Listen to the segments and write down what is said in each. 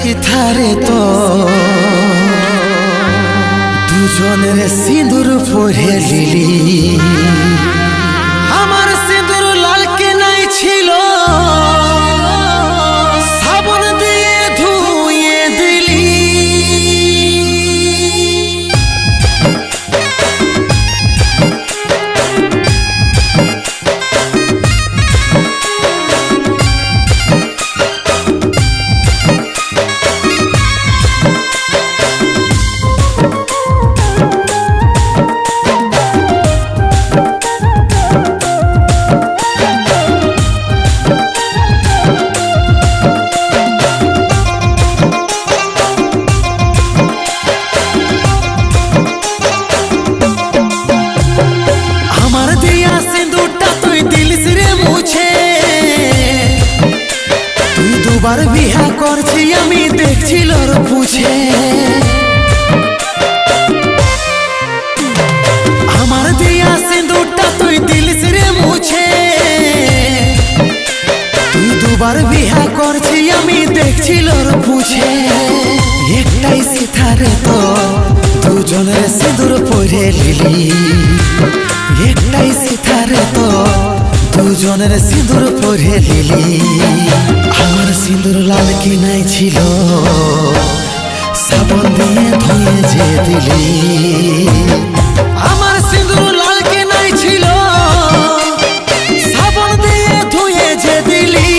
সিথারে তো দুজনের সিঁদুর পরে লিলি আমার সিঁদুর লালকে নাই ছিল সাবন দিয়ে ধুয়ে দিলি দুবার বিহা করছি আমি দেখছিল পুছে আমার দিয়া সিঁদুরটা তুই দিলিস রে মুছে তুই দুবার বিহা করছি আমি দেখছিল পুছে একটাই সিথারে তো দুজনের সিঁদুর পরে লিলি একটাই সিথারে তো দুজনের সিঁদুর পরে লিলি আমার সিঁদুর লাল কি নাই ছিল সাবন দিয়ে ধুয়ে যে দিলি আমার সিঁদুর লাল কি নাই ছিল সাবন দিয়ে ধুয়ে যে দিলি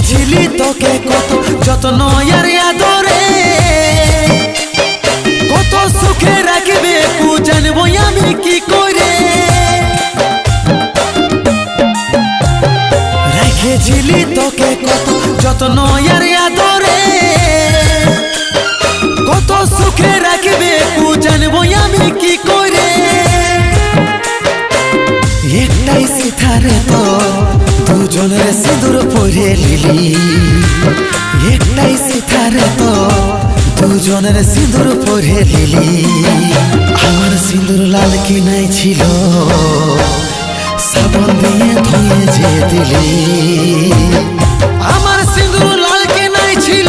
ছিলি তোকে কত যত্ন আর আদরে কত সুখে রাখবে কু জানবো আমি কি করে রেখেছিলি তোকে কত যত্ন আর আদরে কত সুখে রাখবে কু জানবো আমি কি করে একটাই সিথারে তো দুজনের সিঁদুর পরে লিলি একটাই সিথারে তো দুজনের সিঁদুর পরে লিলি আমার সিঁদুর লাল কি নাই ছিল সাবন দিয়ে ধুয়ে যে দিলি আমার সিঁদুর লাল কি নাই ছিল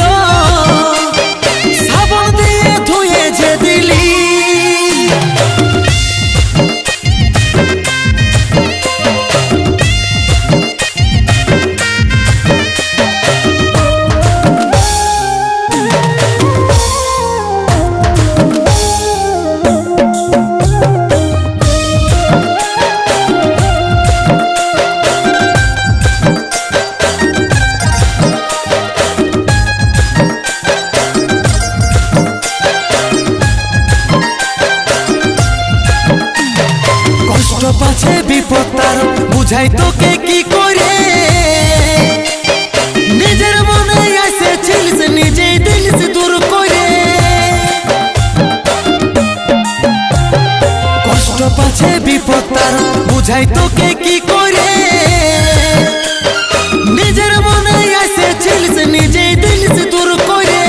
সাবন দিয়ে ধুয়ে যে দিলি পাছে বিপদ তার বুঝাই তোকে কি করে নিজের মনে আসে ছিলিস নিজেই দিলিস দূর করে কষ্ট পাছে বিপদ তার বুঝাই তোকে কি করে নিজের মনে আসে ছিলিস নিজেই দিলিস দূর করে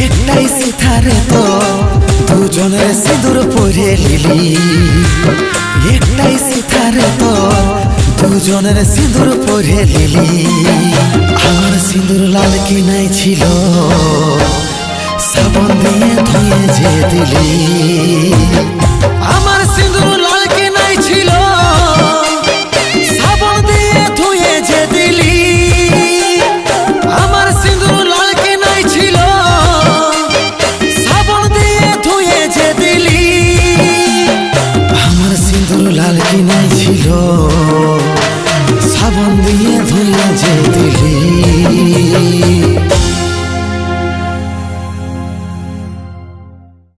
একটাই সিথারে তো দুজনের সিঁদুর পরে লিলি একটাই সিথারে তো দুজনের সিঁদুর পরে লিলি আমার সিঁদুর লাল কি নাই ছিল সাবন দিয়ে ধুয়ে যে দিলি